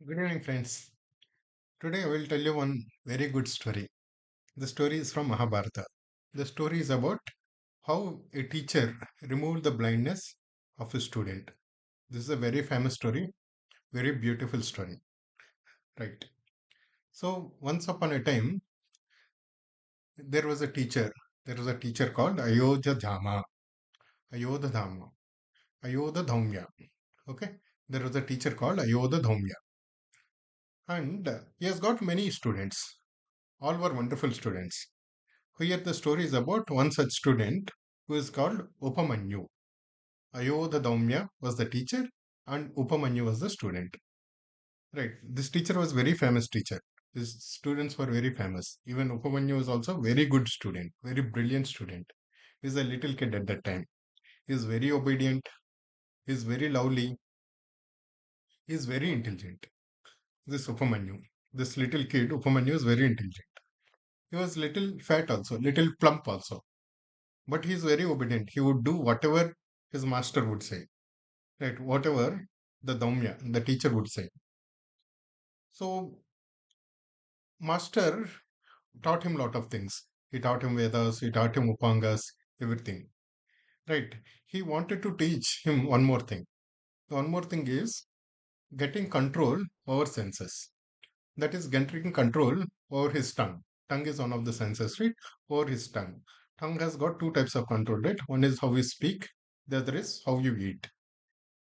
Good evening, friends. Today I will tell you one very good story. The story is from Mahabharata. The story is about how a teacher removed the blindness of a student. This is a very famous story, very beautiful story, right? So, once upon a time, there was a teacher. There was a teacher called Ayodhya Dhama. Ayodhya Dhama. Ayodhya Dhaumya. Okay? There was a teacher called Ayodhya Dhaumya. And he has got many students. All were wonderful students. Here the story is about one such student who is called Upamanyu. Ayodha Daumya was the teacher and Upamanyu was the student. Right. This teacher was very famous teacher. His students were very famous. Even Upamanyu was also very good student, very brilliant student. He's a little kid at that time. He's very obedient. He's very lovely. He's very intelligent. This Upamanyu. This little kid, Upamanyu, is very intelligent. He was little fat also, little plump also. But he's very obedient. He would do whatever his master would say, right? Whatever the Daumya, the teacher would say. So, master taught him a lot of things. He taught him Vedas, he taught him Upangas, everything, right? He wanted to teach him one more thing. One more thing is getting control over senses. That is getting control over his tongue. Tongue is one of the senses, right? Over his tongue. Tongue has got two types of control, right? One is how we speak, the other is how you eat.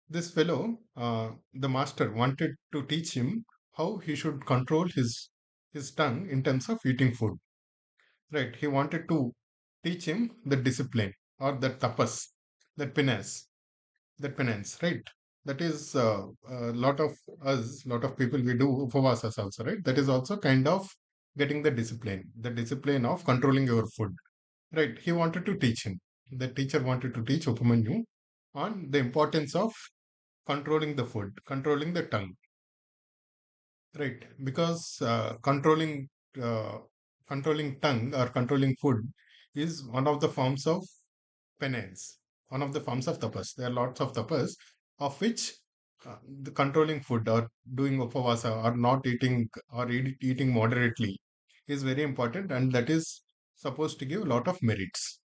This fellow, the master, wanted to teach him how he should control his tongue in terms of eating food. Right? He wanted to teach him the discipline or the tapas, that penance. Right? That is a lot of us, lot of people we do upavasas also. Right? That is also kind of getting the discipline of controlling your food. Right? He wanted to teach him. The teacher wanted to teach Upamanyu on the importance of controlling the food, controlling the tongue, right? Because uh, controlling tongue or controlling food is one of the forms of penance, one of the forms of tapas. There are lots of tapas, of which the controlling food or doing upavasa or not eating or eating moderately is very important, and that is supposed to give a lot of merits,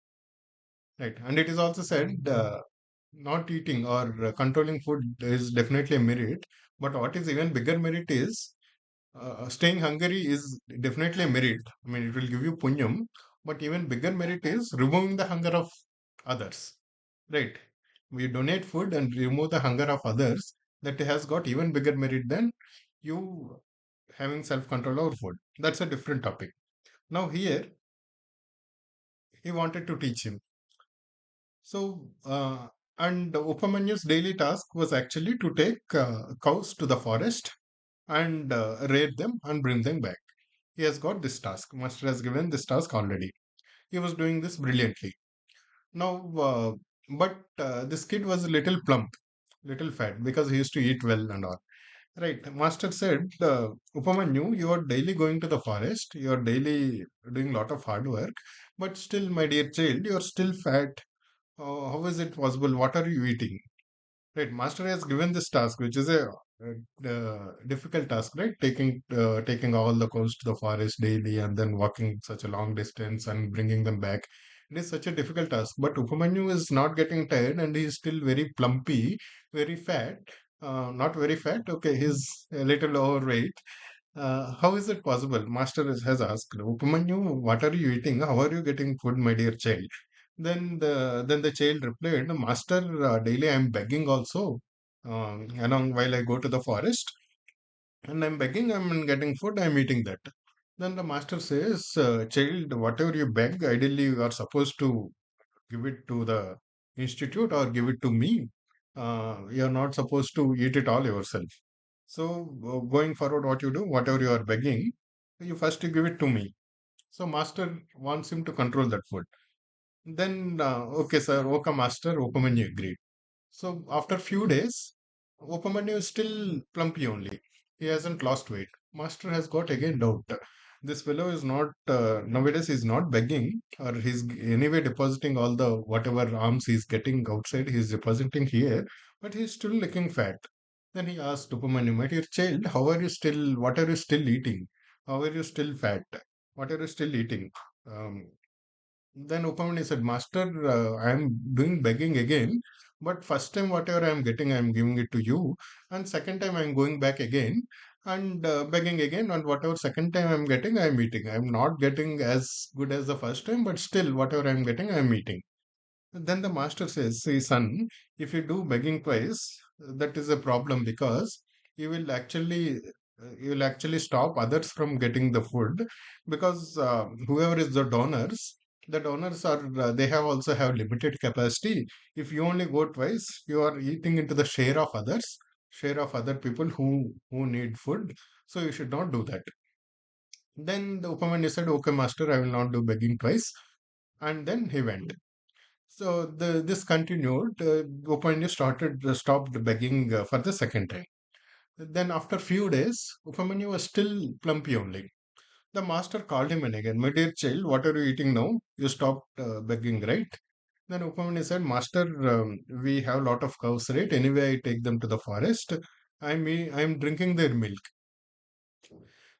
right? And it is also said not eating or controlling food is definitely a merit, but what is even bigger merit is staying hungry is definitely a merit. I mean, it will give you punyam, but even bigger merit is removing the hunger of others, right? We donate food and remove the hunger of others. That has got even bigger merit than you having self control over food. That's a different topic. Now, here he wanted to teach him. So, and Upamanyu's daily task was actually to take cows to the forest and rear them and bring them back. He has got this task. Master has given this task already. He was doing this brilliantly. Now, but this kid was a little plump, little fat because he used to eat well and all. Right. Master said, Upamanyu, you are daily going to the forest. You are daily doing a lot of hard work, but still, my dear child, you are still fat. How is it possible? What are you eating? Right, master has given this task, which is a difficult task, right? Taking all the cows to the forest daily and then walking such a long distance and bringing them back. It is such a difficult task. But Upamanyu is not getting tired and he is still very plumpy, very fat. Not very fat. Okay, he's a little overweight. How is it possible? Has asked Upamanyu, what are you eating? How are you getting food, my dear child? Then the child replied, Master, daily I'm begging also. Along while I go to the forest and I'm begging, I'm getting food, I'm eating that. Then the master says, Child, whatever you beg, ideally you are supposed to give it to the institute or give it to me. You're not supposed to eat it all yourself. So, going forward, what you do, whatever you are begging, you first you give it to me. So, master wants him to control that food. Then, okay, sir, okay, master, Upamanyu agreed. So, after few days, Upamanyu is still plumpy only. He hasn't lost weight. Master has got again doubt. This fellow is not, nowadays, he's not begging, or he's anyway depositing all the whatever alms he's getting outside, he's depositing here, but he's still looking fat. Then he asked Upamanyu, my dear child, what are you still eating? How are you still fat? What are you still eating? Um, then Upamani said, Master, I am doing begging again, but first time whatever I am getting, I am giving it to you. And second time I am going back again and begging again. And whatever second time I am getting, I am eating. I am not getting as good as the first time, but still whatever I am getting, I am eating. Then the master says, see, son, if you do begging twice, that is a problem because you will actually stop others from getting the food because whoever is the donors are they have also have limited capacity. If you only go twice, you are eating into the share of other people who need food. So you should not do that. Then the Upaman said, okay, master, I will not do begging twice. And then he went. So this continued. Upamanyu stopped begging for the second time. Then after few days, Upamanyu was still plumpy only. The master called him in again. My dear child, what are you eating now? You stopped begging, right? Then Upamanyu said, Master, we have lot of cows, right? Anyway, I take them to the forest. I'm drinking their milk.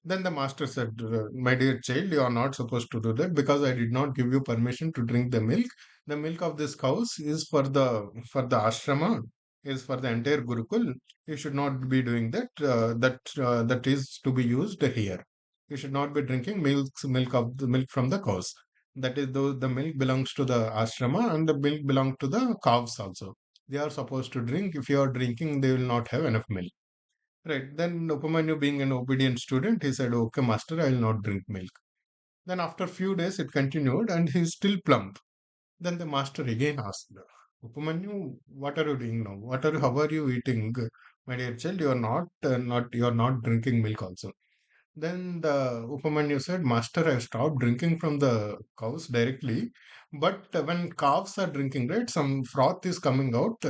Then the master said, my dear child, you are not supposed to do that because I did not give you permission to drink the milk. The milk of these cows is for the ashrama, is for the entire Gurukul. You should not be doing that. That is to be used here. You should not be drinking milk from the cows. That is the milk belongs to the ashrama and the milk belongs to the cows also. They are supposed to drink. If you are drinking, they will not have enough milk. Right. Then Upamanyu, being an obedient student, he said, okay, master, I will not drink milk. Then after few days, it continued and he is still plump. Then the master again asked, Upamanyu, what are you doing now? How are you eating? My dear child, you are not drinking milk also. Then the Upamanyu said, Master, I have stopped drinking from the cows directly. But when calves are drinking, right, some froth is coming out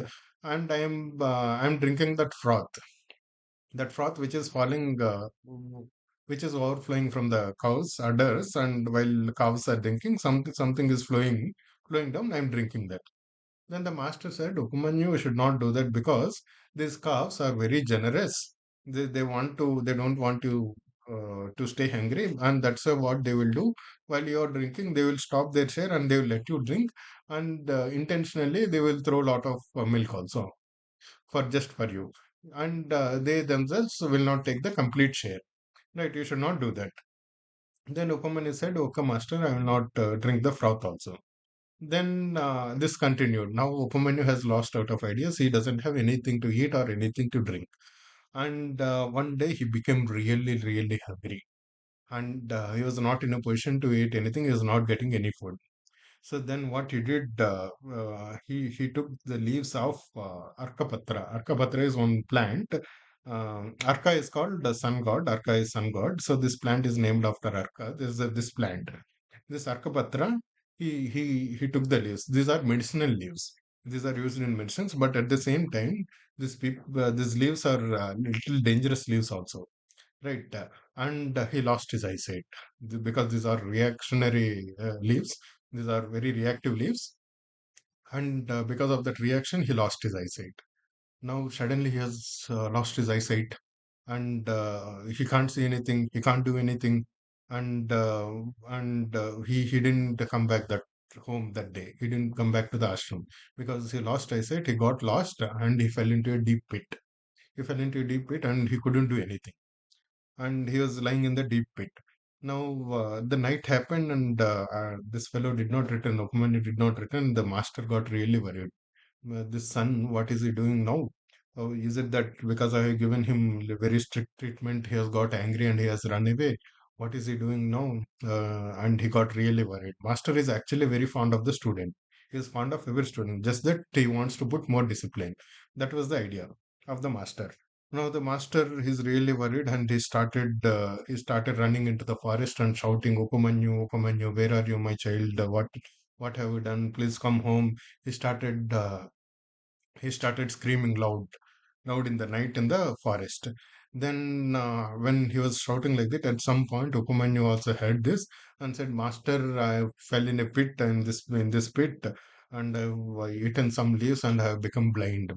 and I am drinking that froth which is which is overflowing from the cows udders, and while cows are drinking, something is flowing down. I'm drinking that. Then the master said, Upamanyu, you should not do that because these calves are very generous. They don't want to stay hungry, and that's what they will do. While you are drinking, they will stop their share and they will let you drink, and intentionally they will throw a lot of milk also for just for you, and they themselves will not take the complete share. Right, you should not do that. Then Upaman said, okay, master, I will not drink the froth also. Then this continued. Now Upamanyu has lost out of ideas. He doesn't have anything to eat or anything to drink. And one day he became really, really hungry. And he was not in a position to eat anything. He was not getting any food. So then what he did, he took the leaves of Arkapatra. Arkapatra is one plant. Arka is called the sun god. Arka is sun god. So this plant is named after Arka. This plant. This Arkapatra, he took the leaves. These are medicinal leaves. These are used in medicines, but at the same time, these leaves are little dangerous leaves also. Right. And he lost his eyesight because these are reactionary leaves. These are very reactive leaves. And because of that reaction, he lost his eyesight. Now, suddenly, he has lost his eyesight and he can't see anything. He can't do anything. And he didn't come back that home that day. He didn't come back to the ashram because he lost eyesight. He got lost and he fell into a deep pit. He fell into a deep pit and he couldn't do anything, and he was lying in the deep pit. Now, the night happened, and this fellow did not return. Upmanu did not return. The master got really worried. This son, what is he doing now? Oh, is it that because I have given him very strict treatment, he has got angry and he has run away? What is he doing now? And he got really worried. Master is actually very fond of the student. He is fond of every student, just that he wants to put more discipline. That was the idea of the master. Now the master is really worried, and he started running into the forest and shouting, "Upamanyu, Upamanyu, where are you, my child? What have you done? Please come home." He started uh, he started screaming loud in the night in the forest. Then when he was shouting like that, at some point Upamanyu also heard this and said, Master, I fell in a pit in this pit, and I've eaten some leaves and I have become blind.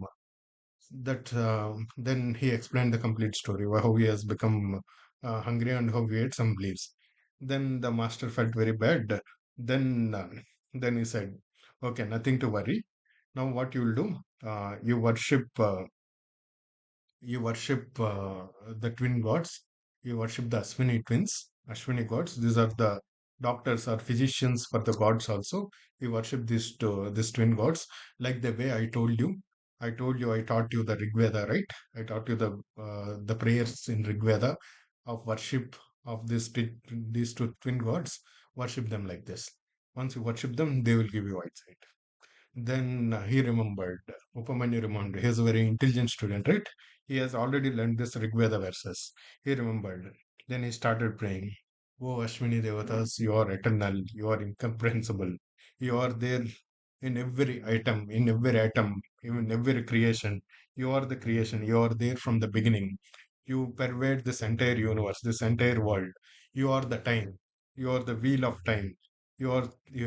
That then he explained the complete story, how he has become hungry and how he ate some leaves. Then the master felt very bad. Then then he said, "Okay, nothing to worry. Now what you will do? You worship the twin gods. You worship the Ashwini twins, Ashwini gods. These are the doctors or physicians for the gods also. You worship these twin gods like the way I told you. I taught you the Rig Veda, right? I taught you the prayers in Rig Veda of worship of these two twin gods. Worship them like this. Once you worship them, they will give you eyesight. Then he remembered, Upamanyu remembered. He is a very intelligent student, right? He has already learned this Rigveda verses. He remembered. Then he started praying. Oh, Ashwini Devatas, you are eternal, you are incomprehensible. You are there in every atom, in every creation. You are the creation, you are there from the beginning. You pervade this entire universe, this entire world. You are the time, you are the wheel of time. You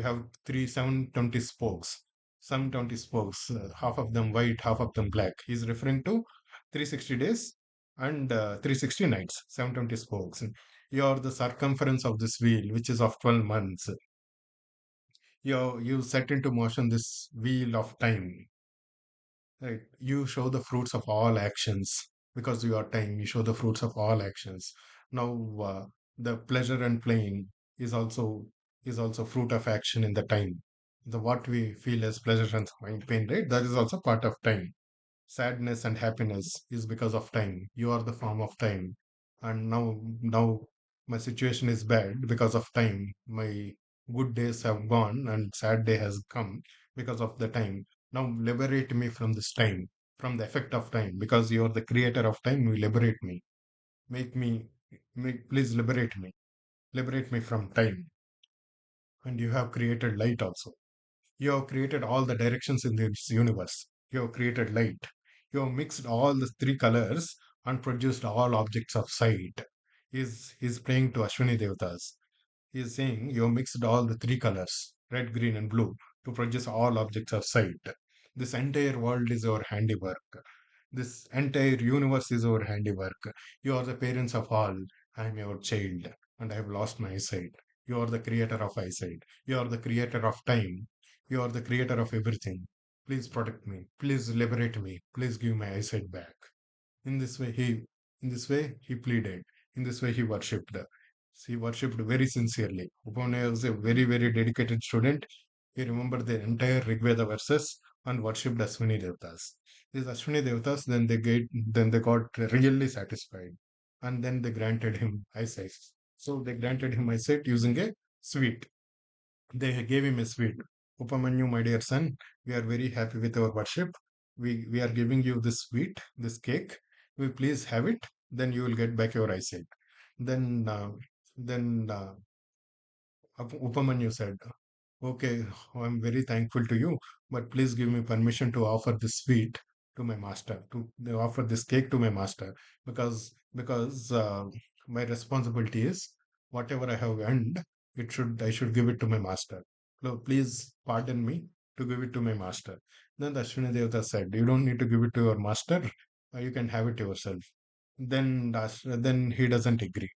have 720 spokes, some 20 spokes, half of them white, half of them black. He's referring to 360 days and 360 nights, 720 spokes. You are the circumference of this wheel, which is of 12 months. You set into motion this wheel of time. Right? You show the fruits of all actions because you are time. You show the fruits of all actions. Now, the pleasure and pain is also is also fruit of action in the time. The what we feel as pleasure and pain, right? That is also part of time. Sadness and happiness is because of time. You are the form of time. And now my situation is bad because of time. My good days have gone and sad day has come because of the time. Now liberate me from this time, from the effect of time, because you are the creator of time. You liberate me. Make me, please liberate me from time. And you have created light also. You have created all the directions in this universe. You have created light. You have mixed all the three colors and produced all objects of sight. He's praying to Ashwini Devatas. He is saying you have mixed all the three colors, red, green, and blue, to produce all objects of sight. This entire world is your handiwork. This entire universe is our handiwork. You are the parents of all. I am your child, and I have lost my eyesight. You are the creator of eyesight. You are the creator of time. You are the creator of everything. Please protect me. Please liberate me. Please give my eyesight back. In this way, he pleaded. In this way, he worshipped. He worshipped very sincerely. Upamanya was a very, very dedicated student. He remembered the entire Rigveda verses and worshipped Ashwini Devatas. These Ashwini Devatas, then they got really satisfied, and then they granted him eyesight. So they granted him eyesight using a sweet. They gave him a sweet. Upamanyu, my dear son, we are very happy with our worship. We are giving you this sweet, this cake. Will please have it? Then you will get back your eyesight. Then, uh, then Upamanyu said, "Okay, I'm very thankful to you, but please give me permission to offer this sweet to my master, to offer this cake to my master, because my responsibility is whatever I have earned, I should give it to my master. So please pardon me to give it to my master." Then the Ashwini Devata said, "You don't need to give it to your master. You can have it yourself." Then he doesn't agree.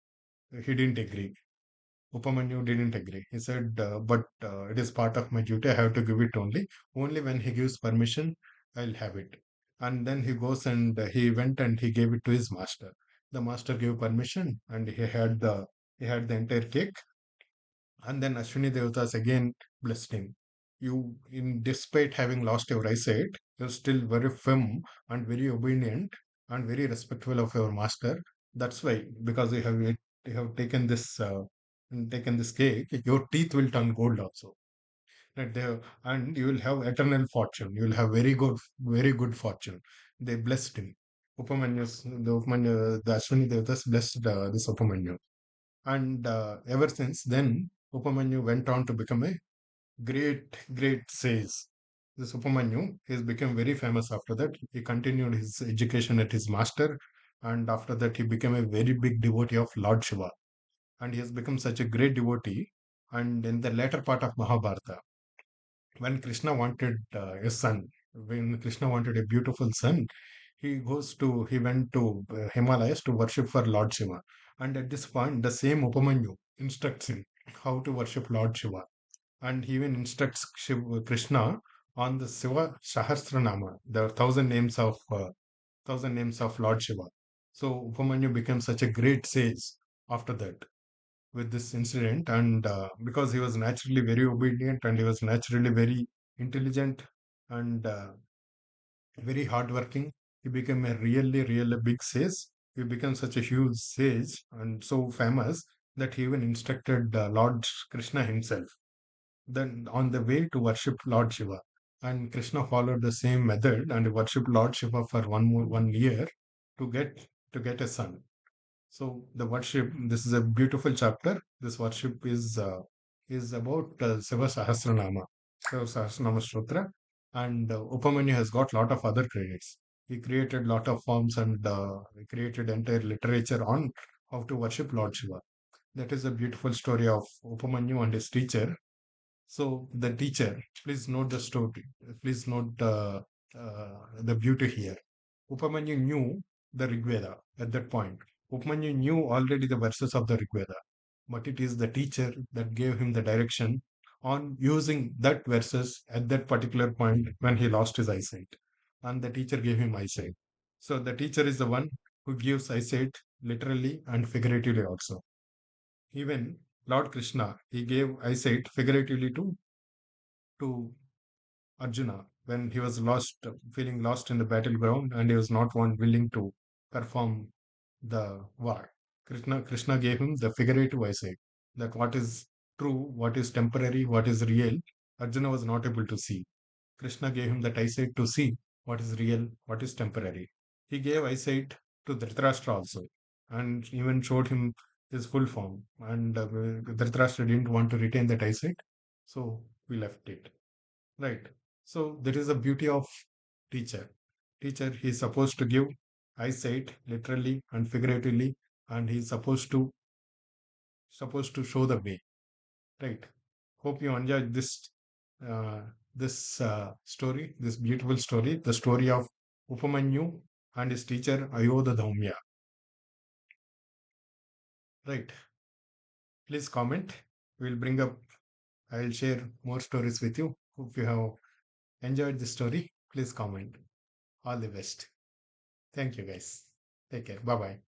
He didn't agree. Upamanyu didn't agree. He said, but it is part of my duty. I have to give it only when he gives permission, I'll have it." And then he goes and he went and he gave it to his master. The master gave permission and he had the entire cake. And then Ashwini Devatas again blessed him. You, in despite having lost your eyesight, you're still very firm and very obedient and very respectful of your master. That's why, because you have taken this cake, your teeth will turn gold also. Right there, and you will have eternal fortune. You will have very good fortune. They blessed him. The Ashwini Devatas blessed this Upamanyu. And ever since then, Upamanyu went on to become a great sage. This Upamanyu, he's become very famous after that. He continued his education at his master, and after that, he became a very big devotee of Lord Shiva. And he has become such a great devotee. And in the later part of Mahabharata, when Krishna wanted a son, when Krishna wanted a beautiful son, He went to Himalayas to worship for Lord Shiva. And at this point, the same Upamanyu instructs him how to worship Lord Shiva. And he even instructs Krishna on the Shiva Sahasranama, the thousand names of Lord Shiva. So Upamanyu became such a great sage after that with this incident, and because he was naturally very obedient and he was naturally very intelligent and very hardworking, he became a really big sage. He became such a huge sage and so famous that he even instructed Lord Krishna himself then on the way to worship Lord Shiva. And Krishna followed the same method and worshipped Lord Shiva for 1 year to get a son. So the worship, this is a beautiful chapter. This worship is about Shiva Sahasranama, Shiva Sahasranama Stotra, and Upamanyu has got lot of other credits. He created lot of forms and he created entire literature on how to worship Lord Shiva. That is a beautiful story of Upamanyu and his teacher. So the teacher, please note the story. Please note the beauty here. Upamanyu knew the Rigveda at that point. Upamanyu knew already the verses of the Rigveda, but it is the teacher that gave him the direction on using that verses at that particular point when he lost his eyesight. And the teacher gave him eyesight. So the teacher is the one who gives eyesight literally and figuratively also. Even Lord Krishna, he gave eyesight figuratively to Arjuna when he was lost, feeling lost in the battleground, and he was not one willing to perform the war. Krishna gave him the figurative eyesight that what is true, what is temporary, what is real. Arjuna was not able to see. Krishna gave him that eyesight to see what is real, what is temporary. He gave eyesight to Dhritarashtra also, and even showed him his full form. And Dhritarashtra didn't want to retain that eyesight, so we left it. Right. So there is a beauty of teacher. Teacher, he is supposed to give eyesight literally and figuratively, and he is supposed to show the way. Right. Hope you enjoyed uh, this story, this beautiful story, the story of Upamanyu and his teacher Ayodha Dhaumya. Right. Please comment. We'll bring up. I'll share more stories with you. If you have enjoyed this story, please comment. All the best. Thank you, guys. Take care. Bye bye.